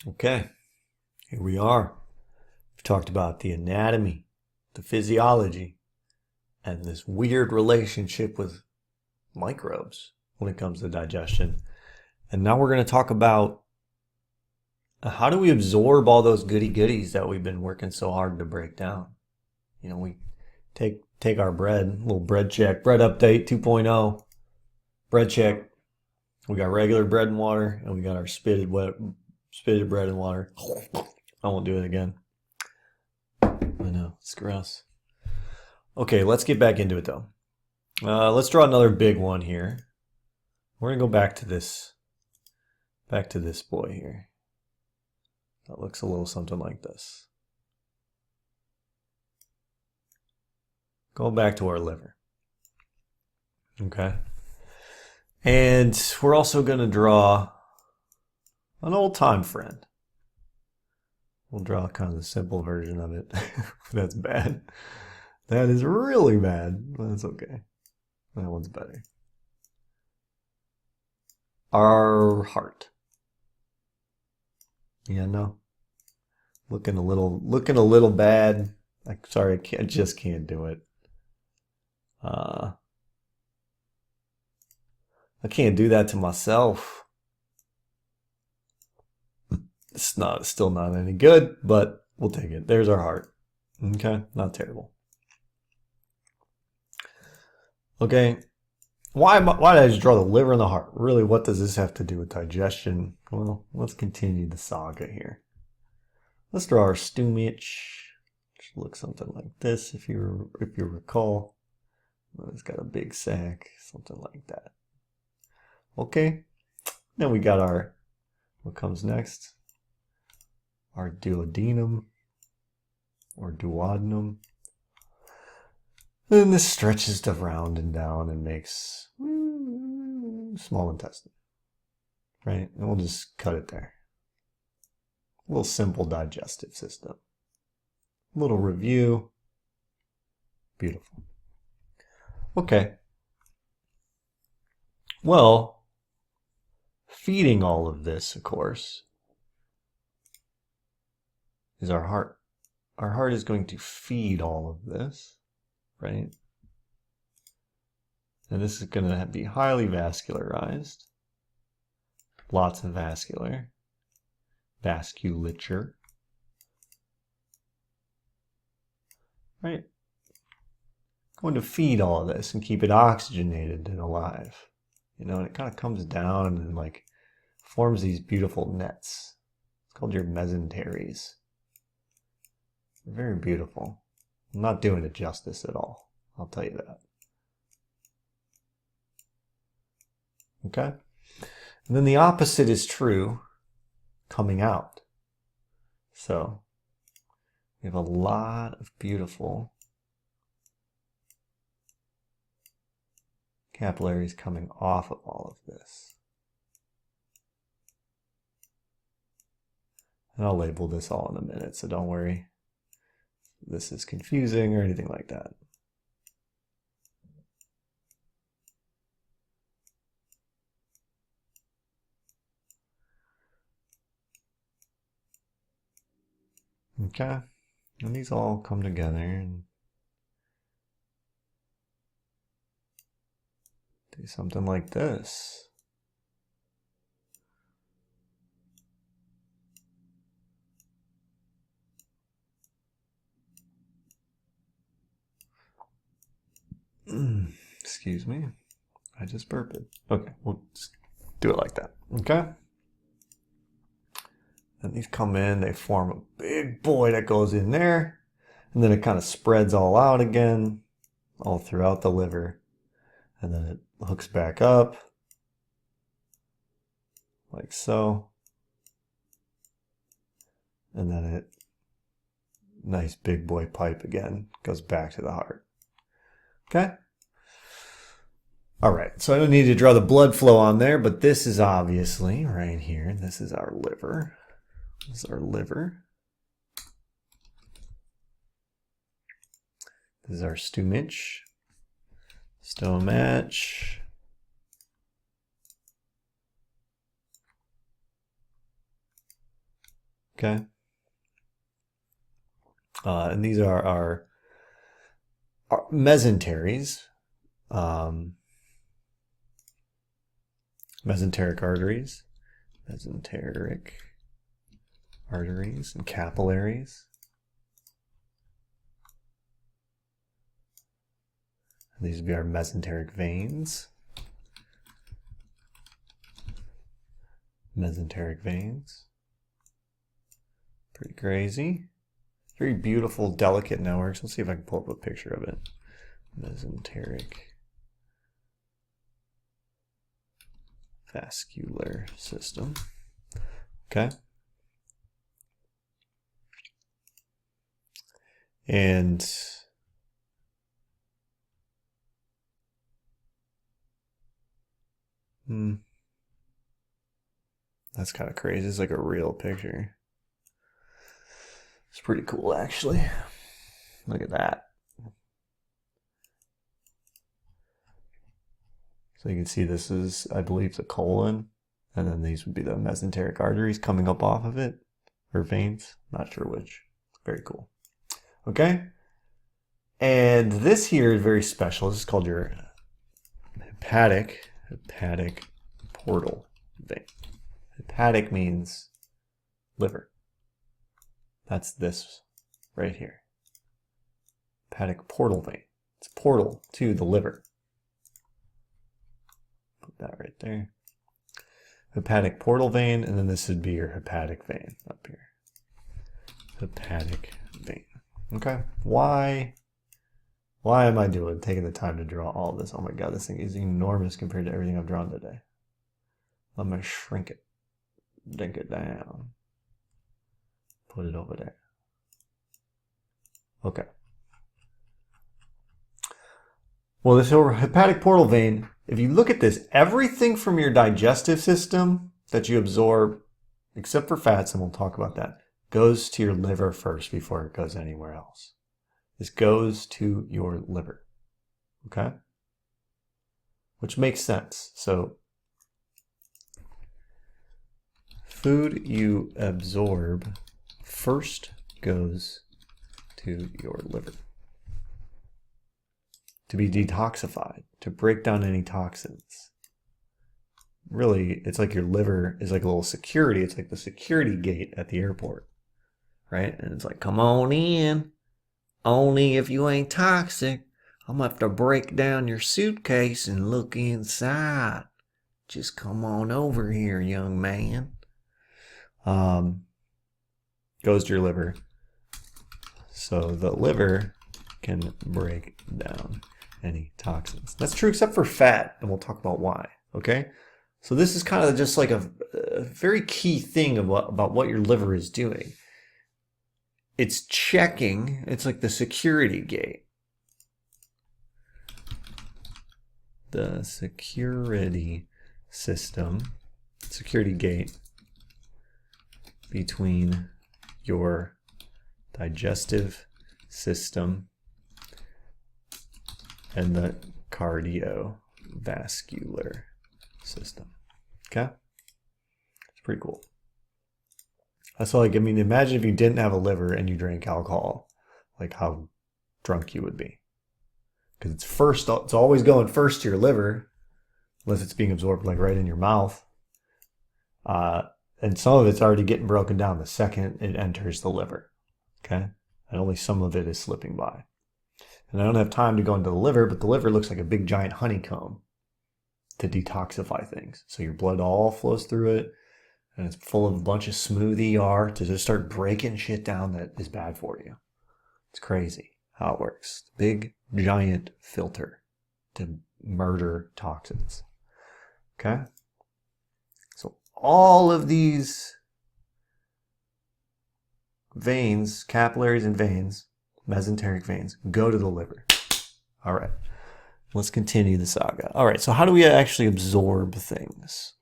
Okay, here we are. We've talked about the anatomy, the physiology, and this weird relationship with microbes when it comes to digestion. And now we're going to talk about how do we absorb all those goody goodies that we've been working so hard to break down. You know, we take our bread, little bread check, bread update 2.0, bread check. We got regular bread and water, and we got our spitted bread and water. I won't do it again. I know, it's gross. Okay, let's get back into it though. Let's draw another big one here. We're gonna go back to this boy here. That looks a little something like this. Go back to our liver. Okay. And we're also gonna draw an old-time friend. We'll draw kind of the simple version of it. That's bad. That is really bad, but that's okay. That one's better. Our heart. Yeah, no. Looking a little bad. Sorry, I just can't do it. I can't do that to myself. It's still not any good, but we'll take it. There's our heart. Okay, not terrible. Okay, why did I just draw the liver and the heart? Really, what does this have to do with digestion? Well, let's continue the saga here. Let's draw our stomach. Which looks something like this, if you recall. It's got a big sac, something like that. Okay, then we got what comes next? Our duodenum or duodenum. Then this stretches around and down and makes small intestine, right? And we'll just cut it there. A little simple digestive system. A little review. Beautiful. Okay. Well, feeding all of this, of course, is our heart. Our heart is going to feed all of this, right? And this is going to be highly vascularized. Lots of vasculature. Right? Going to feed all of this and keep it oxygenated and alive. You know, and it kind of comes down and like forms these beautiful nets. It's called your mesenteries. Very beautiful. I'm not doing it justice at all. I'll tell you that. Okay? And then the opposite is true coming out. So we have a lot of beautiful capillaries coming off of all of this. And I'll label this all in a minute, so don't worry. This is confusing or anything like that. Okay, and these all come together and do something like this. Excuse me. I just burped it. Okay, we'll just do it like that. Okay? And these come in, they form a big boy that goes in there, and then it kind of spreads all out again, all throughout the liver. And then it hooks back up, like so. And then it, nice big boy pipe again, goes back to the heart. Okay? All right, so I don't need to draw the blood flow on there, but this is obviously right here. This is our liver. This is our liver. This is our stomach. Okay. And these are our mesenteries, mesenteric arteries, and capillaries. And these would be our mesenteric veins. Mesenteric veins. Pretty crazy. Very beautiful, delicate networks. Let's see if I can pull up a picture of it. Mesenteric vascular system. Okay. And that's kind of crazy. It's like a real picture. It's pretty cool, actually. Look at that. So you can see this is, I believe, the colon, and then these would be the mesenteric arteries coming up off of it, or veins, not sure which. Very cool. Okay, and this here is very special. This is called your hepatic portal vein. Hepatic means liver. That's this right here. Hepatic portal vein. It's a portal to the liver. Put that right there. Hepatic portal vein, and then this would be your hepatic vein up here. Hepatic vein. Okay. Why am I taking the time to draw all this? Oh my god, this thing is enormous compared to everything I've drawn today. I'm gonna shrink it. Dink it down. Put it over there. Okay. Well, this hepatic portal vein, if you look at this, everything from your digestive system that you absorb, except for fats, and we'll talk about that, goes to your liver first before it goes anywhere else. This goes to your liver. Okay? Which makes sense. So, food you absorb first goes to your liver to be detoxified, to break down any toxins. Really, it's like your liver is like a little security. It's like the security gate at the airport, right? And it's like, come on in. Only if you ain't toxic. I'm gonna have to break down your suitcase and look inside. Just come on over here, young man. Goes to your liver. So the liver can break down any toxins. That's true except for fat, and we'll talk about why, okay? So this is kind of just like a very key thing about what your liver is doing. It's checking, it's like the security gate. The security system, security gate between your digestive system and the cardiovascular system. Okay? It's pretty cool. That's all. Like, I mean, imagine if you didn't have a liver and you drank alcohol, like how drunk you would be. Because it's always going first to your liver, unless it's being absorbed like right in your mouth. And some of it's already getting broken down the second it enters the liver. Okay? And only some of it is slipping by. And I don't have time to go into the liver, but the liver looks like a big giant honeycomb to detoxify things. So your blood all flows through it, and it's full of a bunch of smooth ER to just start breaking shit down that is bad for you. It's crazy how it works. Big giant filter to murder toxins. Okay? So all of these veins, capillaries and veins, mesenteric veins, go to the liver. All right, let's continue the saga. All right, so how do we actually absorb things?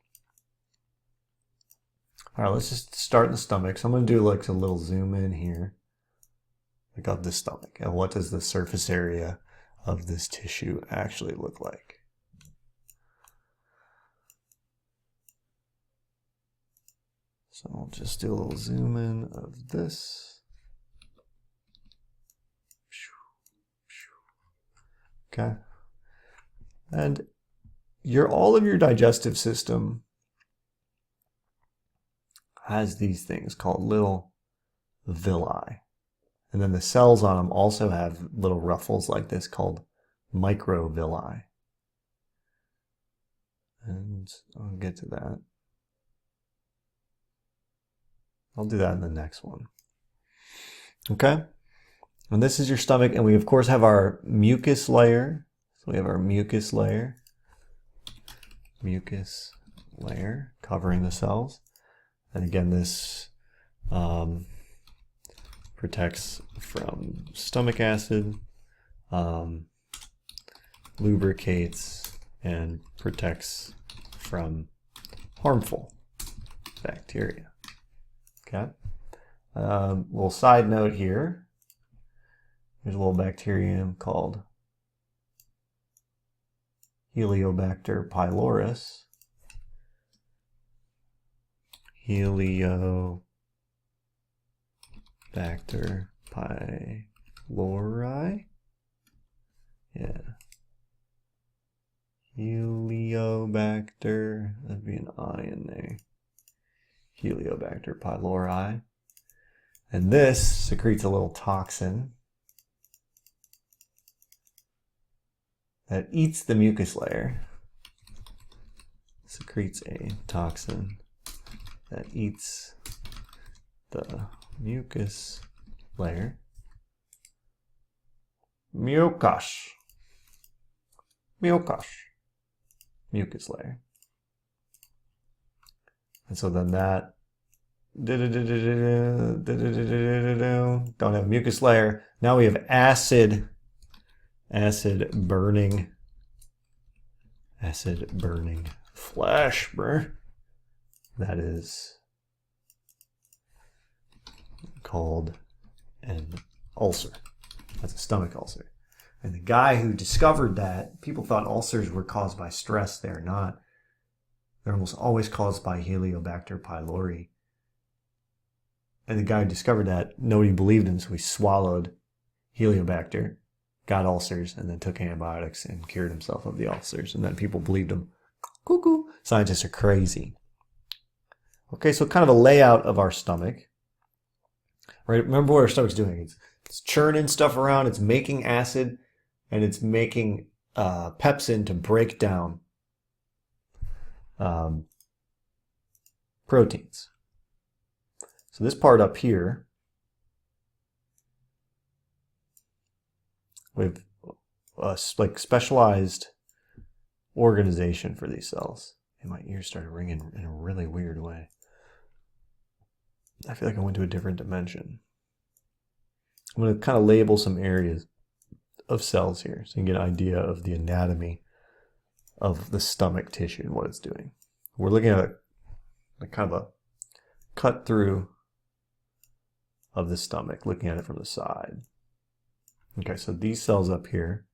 All right, let's just start in the stomach. So I'm going to do like a little zoom in here, like of the stomach. And what does the surface area of this tissue actually look like? So I'll just do a little zoom in of this. Okay. And all of your digestive system has these things called little villi. And then the cells on them also have little ruffles like this called microvilli. And I'll get to that. I'll do that in the next one. Okay? And this is your stomach, and we of course have our mucus layer. So we have our mucus layer covering the cells. And again, this protects from stomach acid, lubricates, and protects from harmful bacteria. Okay. Little side note here. There's a little bacterium called Helicobacter pylorus. Helicobacter pylori. Yeah. Heliobacter, that'd be an I in there. Helicobacter pylori. And this secretes a little toxin that eats the mucus layer. Secretes a toxin that eats the mucus layer. Mucus layer. And so then that don't have mucus layer. Now we have acid burning flesh, bruh. That is called an ulcer. That's a stomach ulcer. And the guy who discovered that, people thought ulcers were caused by stress. They're not. They're almost always caused by Helicobacter pylori. And the guy who discovered that, nobody believed him, so he swallowed Helicobacter, got ulcers, and then took antibiotics and cured himself of the ulcers. And then people believed him. Cuckoo. Scientists are crazy. Okay, so kind of a layout of our stomach. Right? Remember what our stomach's doing. It's churning stuff around, it's making acid, and it's making pepsin to break down proteins. So this part up here, we have like specialized organization for these cells. And my ears started ringing in a really weird way. I feel like I went to a different dimension. I'm going to kind of label some areas of cells here so you can get an idea of the anatomy of the stomach tissue and what it's doing. We're looking at a kind of a cut through of the stomach, looking at it from the side. Okay, so these cells up here,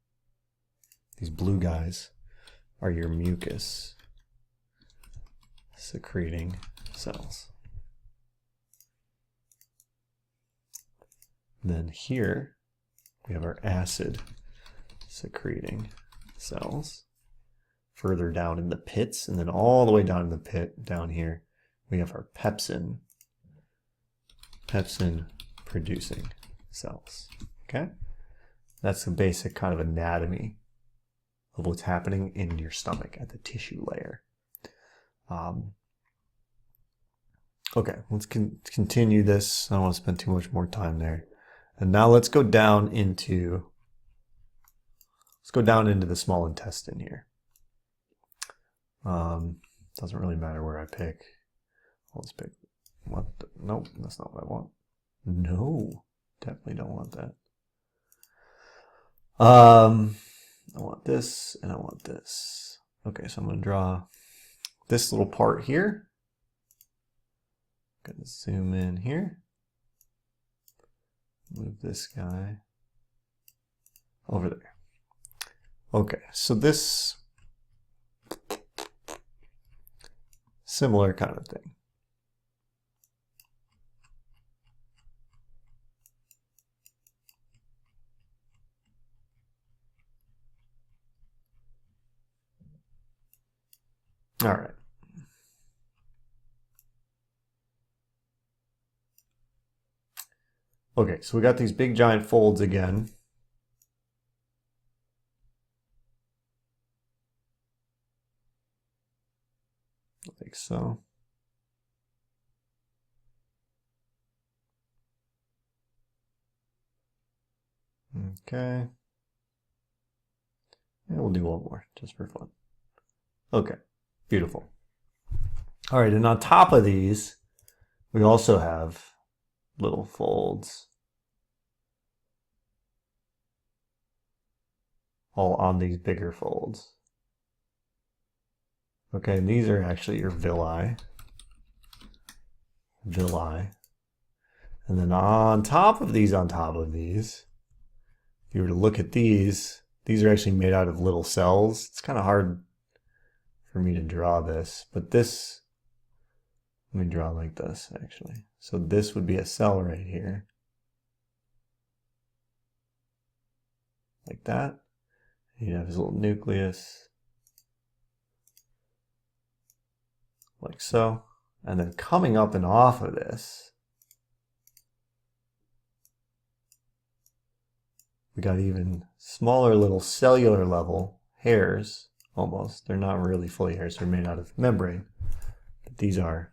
these blue guys, are your mucus secreting cells. Then here we have our acid secreting cells. Further down in the pits, and then all the way down in the pit down here we have our pepsin producing cells. Okay, that's the basic kind of anatomy of what's happening in your stomach at the tissue layer. Okay, let's continue this. I don't want to spend too much more time there. And now let's go down into the small intestine here. Doesn't really matter where I pick. Let's pick nope, that's not what I want. No, definitely don't want that. I want this and I want this. Okay, so I'm going to draw this little part here. I'm going to zoom in here. Move this guy over there. Okay, so this similar kind of thing. All right. Okay, so we got these big giant folds again. Like so. Okay. And we'll do one more just for fun. Okay, beautiful. All right, and on top of these, we also have little folds all on these bigger folds. Okay, and these are actually your villi. Villi. And then on top of these, if you were to look at these are actually made out of little cells. It's kind of hard for me to draw this, but this, let me draw like this actually. So this would be a cell right here. Like that. You'd have his little nucleus. Like so. And then coming up and off of this, we got even smaller little cellular level hairs, almost. They're not really fully hairs, they're made out of membrane. But these are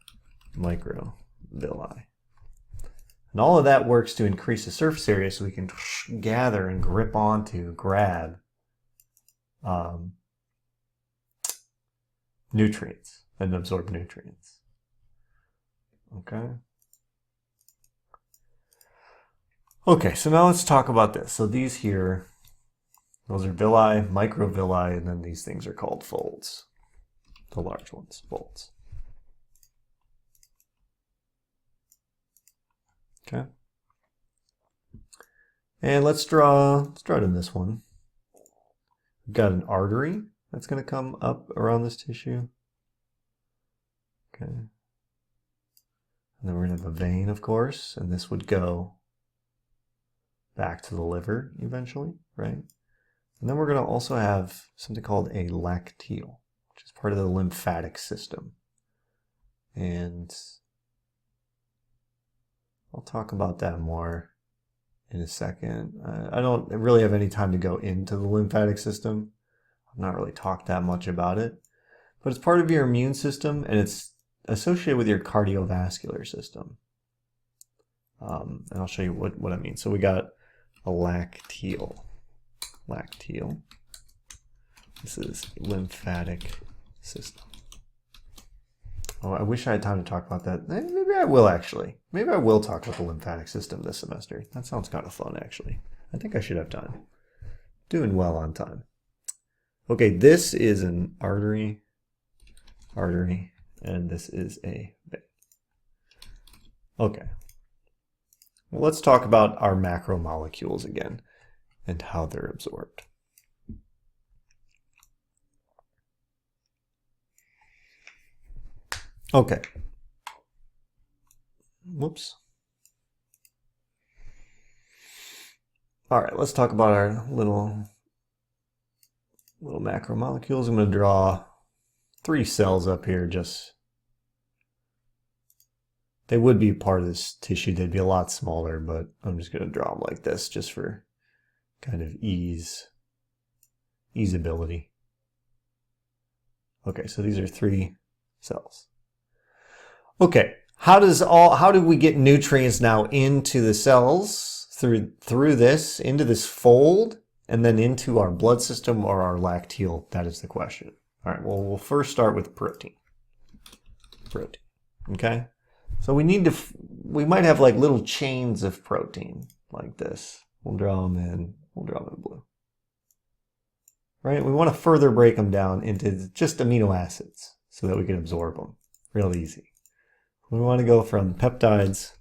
microvilli. And all of that works to increase the surface area so we can gather and grip onto, grab nutrients and absorb nutrients. Okay. Okay, so now let's talk about this. So these here, those are villi, microvilli, and then these things are called folds. The large ones, folds. Okay. And let's start in this one. We've got an artery that's going to come up around this tissue. Okay. And then we're going to have a vein, of course, and this would go back to the liver eventually, right? And then we're going to also have something called a lacteal, which is part of the lymphatic system. And I'll talk about that more in a second. I don't really have any time to go into the lymphatic system. I've not really talked that much about it, but it's part of your immune system and it's associated with your cardiovascular system. And I'll show you what I mean. So we got a lacteal. Lacteal. This is lymphatic system. Oh, I wish I had time to talk about that. Maybe I will actually. Maybe I will talk about the lymphatic system this semester. That sounds kind of fun actually. I think I should have time. Doing well on time. Okay, this is an artery, and this is a vein. Okay. Well, let's talk about our macromolecules again and how they're absorbed. Okay. Whoops. All right, let's talk about our little macromolecules. I'm going to draw 3 cells up here. They would be part of this tissue. They'd be a lot smaller, but I'm just going to draw them like this just for kind of easeability. Okay, so these are 3 cells. Okay, how do we get nutrients now into the cells through this, into this fold, and then into our blood system or our lacteal? That is the question. All right, well, we'll first start with protein. Protein, okay? So we might have like little chains of protein like this. We'll draw them in blue. Right, we want to further break them down into just amino acids so that we can absorb them real easy. We want to go from peptides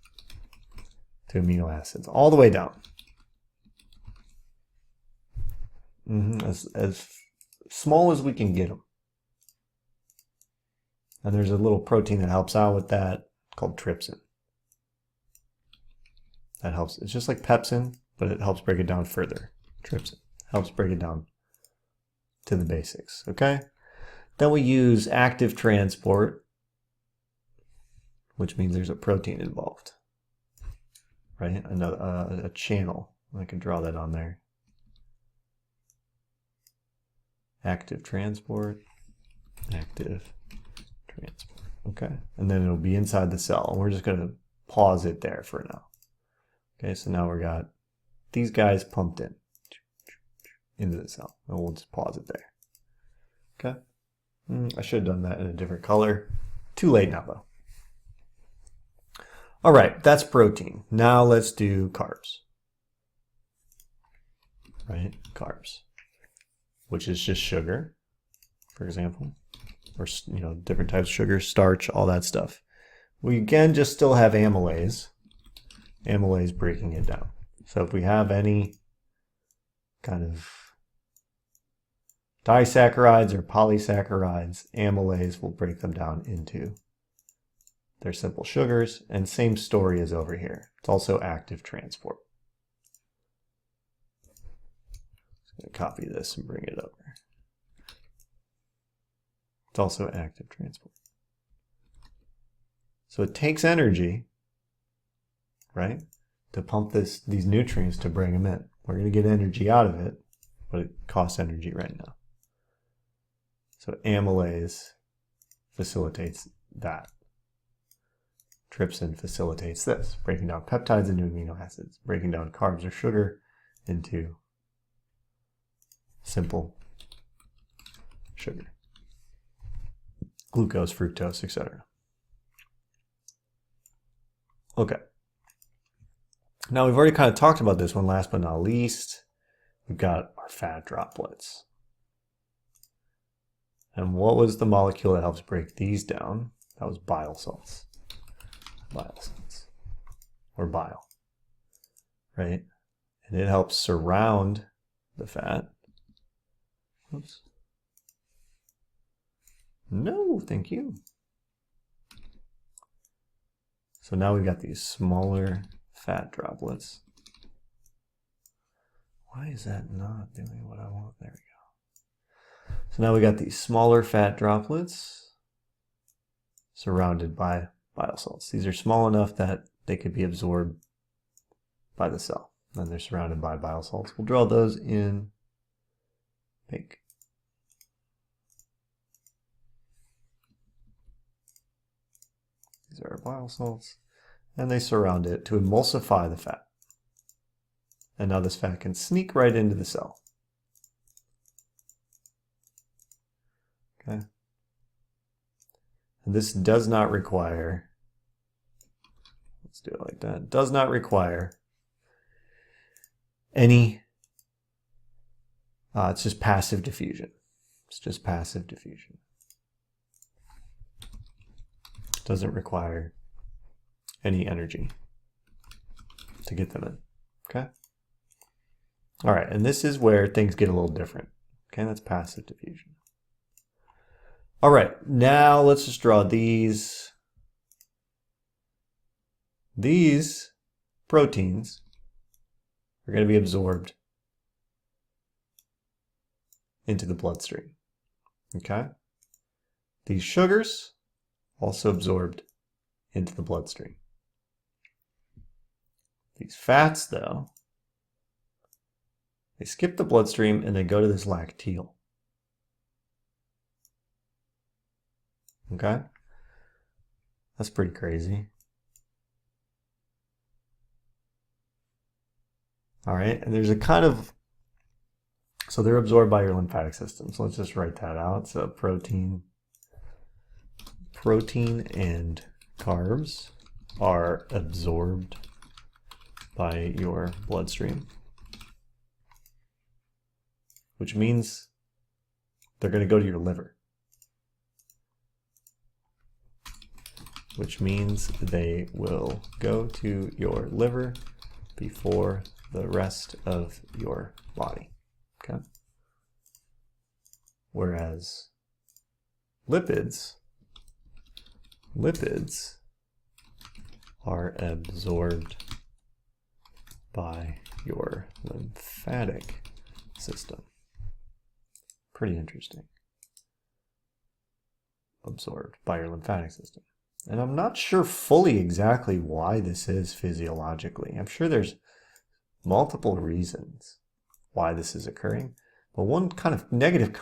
to amino acids, all the way down. As small as we can get them. And there's a little protein that helps out with that called trypsin. That helps. It's just like pepsin, but it helps break it down further. Trypsin helps break it down to the basics, okay? Then we use active transport, which means there's a protein involved, right? A channel. I can draw that on there. Active transport, active transport. Okay, and then it'll be inside the cell. And we're just going to pause it there for now. Okay, so now we got these guys pumped into the cell. And we'll just pause it there. Okay. I should have done that in a different color. Too late now, though. All right, that's protein. Now let's do carbs. Right, carbs, which is just sugar, for example, or different types of sugar, starch, all that stuff. We again just still have amylase breaking it down. So if we have any kind of disaccharides or polysaccharides, amylase will break them down into their simple sugars, and same story as over here. It's also active transport. I'm going to copy this and bring it over. It's also active transport. So it takes energy, right, to pump these nutrients to bring them in. We're going to get energy out of it, but it costs energy right now. So amylase facilitates that. Trypsin facilitates this, breaking down peptides into amino acids, breaking down carbs or sugar into simple sugar, glucose, fructose, etc. Okay. Now we've already kind of talked about this one. Last but not least, we've got our fat droplets. And what was the molecule that helps break these down? That was bile salts. Bile salts, or bile, right? And it helps surround the fat. Oops. No, thank you. So now we've got these smaller fat droplets. Why is that not doing what I want? There we go. So now we got these smaller fat droplets surrounded by bile salts. These are small enough that they could be absorbed by the cell. And they're surrounded by bile salts. We'll draw those in pink. These are our bile salts. And they surround it to emulsify the fat. And now this fat can sneak right into the cell. Okay. And this does not require, let's do it like that, does not require any, it's just passive diffusion. It's just passive diffusion. Doesn't require any energy to get them in. Okay? All right, and this is where things get a little different. Okay, that's passive diffusion. All right, now let's just draw these. These proteins are going to be absorbed into the bloodstream. Okay? These sugars also absorbed into the bloodstream. These fats, though, they skip the bloodstream and they go to this lacteal. Okay? That's pretty crazy. All right, and there's a kind of, so they're absorbed by your lymphatic system. So let's just write that out. So protein and carbs are absorbed by your bloodstream, which means they're going to go to your liver, which means they will go to your liver before the rest of your body. Okay? Whereas lipids are absorbed by your lymphatic system. Pretty interesting. absorbed by your lymphatic system. And I'm not sure fully exactly why this is physiologically. I'm sure there's multiple reasons why this is occurring, but one kind of negative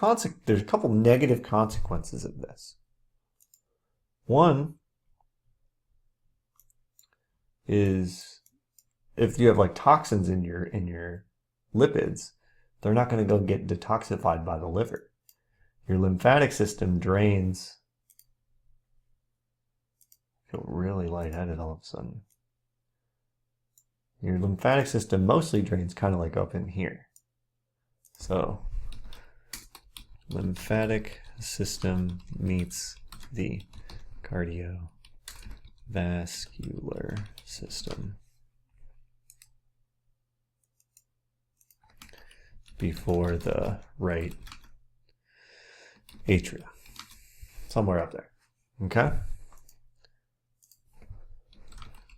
there's a couple negative consequences of this. One is if you have like toxins in your lipids, they're not going to go get detoxified by the liver. Your lymphatic system drains. I feel really lightheaded all of a sudden. Your lymphatic system mostly drains kind of like up in here. So, lymphatic system meets the cardiovascular system before the right atrium. Somewhere up there. Okay?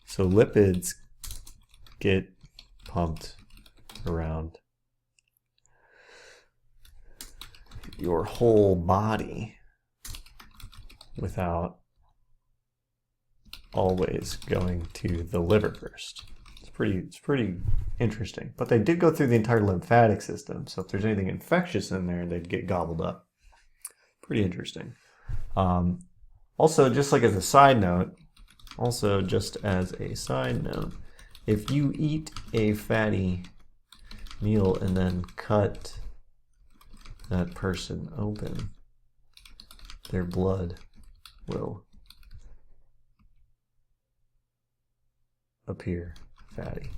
So lipids get pumped around your whole body without always going to the liver first. It's pretty interesting. But they did go through the entire lymphatic system, so if there's anything infectious in there, they'd get gobbled up. Pretty interesting. Also, just as a side note, if you eat a fatty meal and then cut that person open, their blood will appear fatty.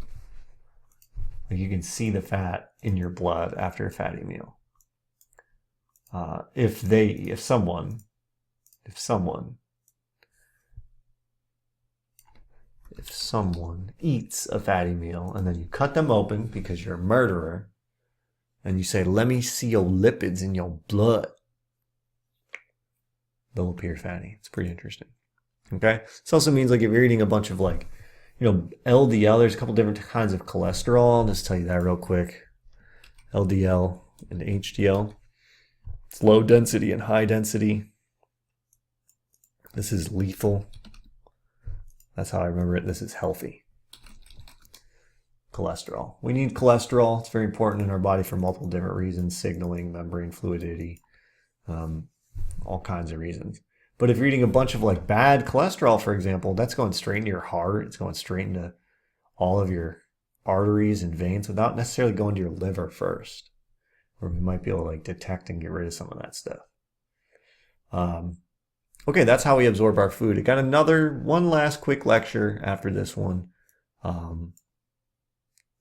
Like you can see the fat in your blood after a fatty meal. If someone eats a fatty meal and then you cut them open because you're a murderer and you say, "Let me see your lipids in your blood," they'll appear fatty. It's pretty interesting. Okay? This also means if you're eating a bunch of LDL, there's a couple different kinds of cholesterol. I'll just tell you that real quick. LDL and HDL. It's low density and high density. This is lethal. That's how I remember it. This is healthy. Cholesterol. We need cholesterol. It's very important in our body for multiple different reasons. Signaling, membrane fluidity, all kinds of reasons. But if you're eating a bunch of bad cholesterol, for example, that's going straight into your heart. It's going straight into all of your arteries and veins without necessarily going to your liver first, where we might be able to detect and get rid of some of that stuff. Okay, that's how we absorb our food. I got one last quick lecture after this one.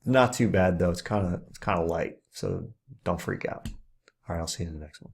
Not too bad though. It's kind of light, so don't freak out. All right, I'll see you in the next one.